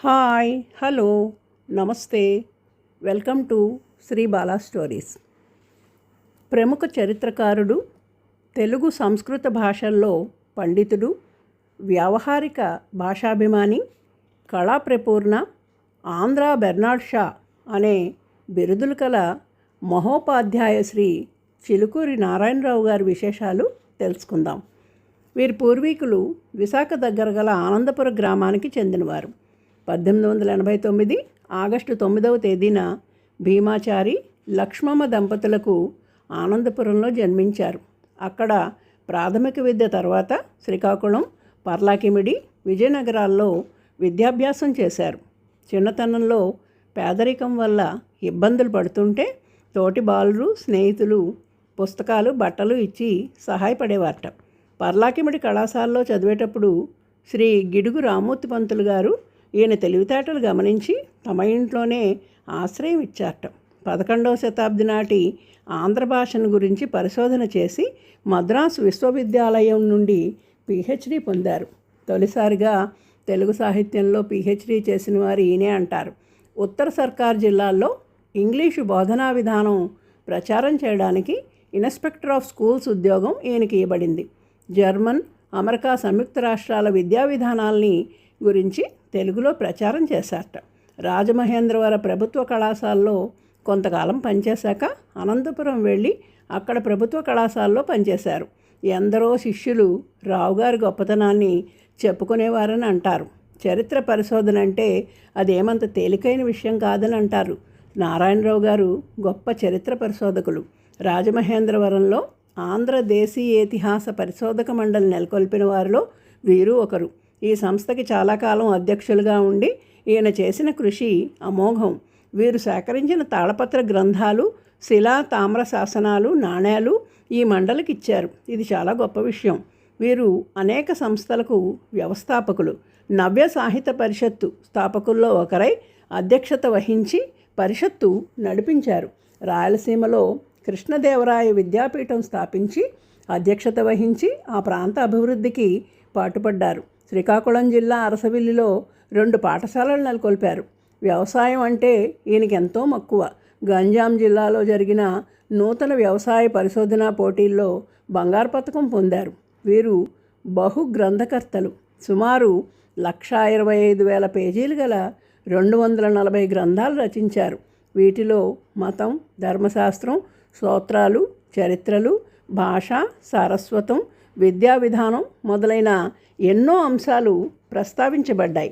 Hi hello నమస్తే welcome to Sri Bala stories. ప్రముఖ చరిత్రకారుడు, తెలుగు సంస్కృత భాషల్లో పండితుడు, వ్యావహారిక భాషాభిమాని, కళాప్రపూర్ణ, ఆంధ్ర బెర్నాడ్ షా అనే బిరుదులు కల మహోపాధ్యాయ శ్రీ చిలుకూరి నారాయణరావు గారి విశేషాలు తెలుసుకుందాం. వీరి పూర్వీకులు విశాఖ దగ్గర గల ఆనందపుర గ్రామానికి చెందినవారు. 1889 ఆగస్టు 9వ తేదీన భీమాచారి, లక్ష్మమ్మ దంపతులకు ఆనందపురంలో జన్మించారు. అక్కడ ప్రాథమిక విద్య తర్వాత శ్రీకాకుళం, పర్లాకిమిడి, విజయనగరాల్లో విద్యాభ్యాసం చేశారు. చిన్నతనంలో పేదరికం వల్ల ఇబ్బందులు పడుతుంటే తోటి బాలురు, స్నేహితులు పుస్తకాలు, బట్టలు ఇచ్చి సహాయపడేవారట. పర్లాకిమిడి కళాశాలలో చదివేటప్పుడు శ్రీ గిడుగు రామ్మూర్తి పంతులు గారు ఈయన తెలివితేటలు గమనించి తమ ఇంట్లోనే ఆశ్రయం ఇచ్చారట. 11వ శతాబ్ది నాటి ఆంధ్ర భాషను గురించి పరిశోధన చేసి మద్రాసు విశ్వవిద్యాలయం నుండి పిహెచ్డి పొందారు. తొలిసారిగా తెలుగు సాహిత్యంలో పిహెచ్డి చేసిన వారు ఈయనే అంటారు. ఉత్తర సర్కార్ జిల్లాల్లో ఇంగ్లీషు బోధనా విధానం ప్రచారం చేయడానికి ఇన్స్పెక్టర్ ఆఫ్ స్కూల్స్ ఉద్యోగం ఈయనకి ఇవ్వబడింది. జర్మన్, అమెరికా సంయుక్త రాష్ట్రాల విద్యా విధానాల్ని గురించి తెలుగులో ప్రచారం చేశారట. రాజమహేంద్రవర ప్రభుత్వ కళాశాలలో కొంతకాలం పనిచేశాక అనంతపురం వెళ్ళి అక్కడ ప్రభుత్వ కళాశాలలో పనిచేశారు. ఎందరో శిష్యులు రావుగారి గొప్పతనాన్ని చెప్పుకునేవారని అంటారు. చరిత్ర పరిశోధన అంటే అదేమంత తేలికైన విషయం కాదని అంటారు. నారాయణరావు గారు గొప్ప చరిత్ర పరిశోధకులు. రాజమహేంద్రవరంలో ఆంధ్ర దేశీయేతిహాస పరిశోధక మండలి నెలకొల్పిన వారిలో వీరు ఒకరు. ఈ సంస్థకి చాలా కాలం అధ్యక్షులుగా ఉండి ఈయన చేసిన కృషి అమోఘం. వీరు సేకరించిన తాళపత్ర గ్రంథాలు, శిలా తామ్ర శాసనాలు, నాణేలు ఈ మండలికి ఇచ్చారు. ఇది చాలా గొప్ప విషయం. వీరు అనేక సంస్థలకు వ్యవస్థాపకులు. నవ్య సాహిత్య పరిషత్తు స్థాపకుల్లో ఒకరై అధ్యక్షత వహించి పరిషత్తు నడిపించారు. రాయలసీమలో కృష్ణదేవరాయ విద్యాపీఠం స్థాపించి అధ్యక్షత వహించి ఆ ప్రాంత అభివృద్ధికి పాటుపడ్డారు. శ్రీకాకుళం జిల్లా అరసవిల్లిలో 2 పాఠశాలలు నెలకొల్పారు. వ్యవసాయం అంటే ఈయనకి ఎంతో మక్కువ. గంజాం జిల్లాలో జరిగిన నూతన వ్యవసాయ పరిశోధనా పోటీల్లో బంగారు పతకం పొందారు. వీరు బహు గ్రంథకర్తలు. సుమారు 1,25,000 పేజీలు గల 240 గ్రంథాలు రచించారు. వీటిలో మతం, ధర్మశాస్త్రం, స్తోత్రాలు, చరిత్రలు, భాష, సారస్వతం, విద్యా విధానం మొదలైన ఎన్నో అంశాలు ప్రస్తావించబడ్డాయి.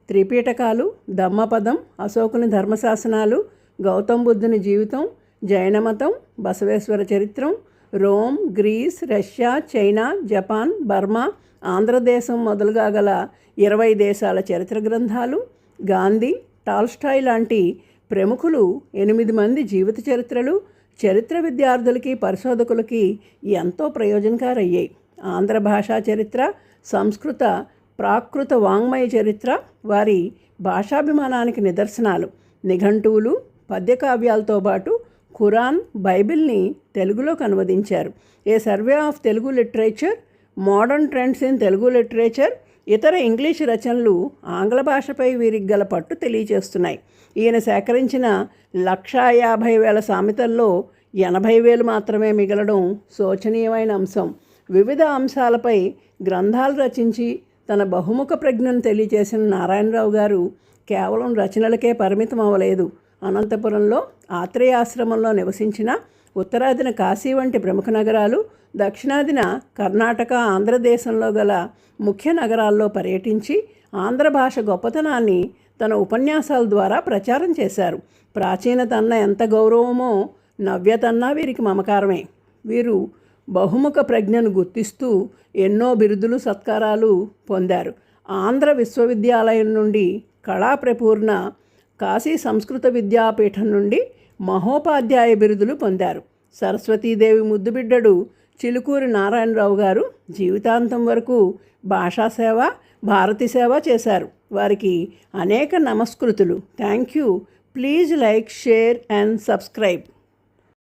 త్రిపీఠకాలు, ధమ్మపదం, అశోకుని ధర్మశాసనాలు, గౌతమ బుద్ధుని జీవితం, జైన మతం, బసవేశ్వర చరిత్రం, Rome, Greece, Russia, China, Japan, Burma, ఆంధ్రదేశం మొదలుగా గల 20 దేశాల చరిత్ర గ్రంథాలు, గాంధీ, టాల్స్టాయ్ లాంటి ప్రముఖులు 8 మంది జీవిత చరిత్రలు చరిత్ర విద్యార్థులకి, పరిశోధకులకి ఎంతో ప్రయోజనకారయ్యాయి. ఆంధ్ర భాషా చరిత్ర, సంస్కృత ప్రాకృత వాంగ్మయ చరిత్ర వారి భాషాభిమానానికి నిదర్శనాలు. నిఘంటువులు, పద్యకావ్యాలతో పాటు ఖురాన్, బైబిల్ని తెలుగులోకి అనువదించారు. A survey of Telugu literature, modern trends in Telugu literature, ఇతర ఇంగ్లీష్ రచనలు ఆంగ్ల భాషపై వీరికి గల పట్టు తెలియజేస్తున్నాయి. ఈయన సేకరించిన 1,50,000 సామెతల్లో 80,000 మాత్రమే మిగలడం శోచనీయమైన అంశం. వివిధ అంశాలపై గ్రంథాలు రచించి తన బహుముఖ ప్రజ్ఞను తెలియజేసిన నారాయణరావు గారు కేవలం రచనలకే పరిమితం అవ్వలేదు. అనంతపురంలో ఆత్రేయాశ్రమంలో నివసించిన ఉత్తరాదిన కాశీ వంటి ప్రముఖ నగరాలు, దక్షిణాదిన కర్ణాటక, ఆంధ్రదేశంలో గల ముఖ్య నగరాల్లో పర్యటించి ఆంధ్ర భాష గొప్పతనాన్ని తన ఉపన్యాసాల ద్వారా ప్రచారం చేశారు. ప్రాచీనత అన్న ఎంత గౌరవమో నవ్యతన్నా వీరికి మమకారమే. వీరు బహుముఖ ప్రజ్ఞను గుర్తిస్తూ ఎన్నో బిరుదులు, సత్కారాలు పొందారు. ఆంధ్ర విశ్వవిద్యాలయం నుండి కళాప్రపూర్ణ, కాశీ సంస్కృత విద్యాపీఠం నుండి మహోపాధ్యాయ బిరుదులు పొందారు. సరస్వతీదేవి ముద్దుబిడ్డడు చిలుకూరి నారాయణరావు గారు జీవితాంతం వరకు భాషా సేవ, భారతీ సేవ చేశారు. వారికి అనేక నమస్కృతులు. Thank you. Please like, share and subscribe.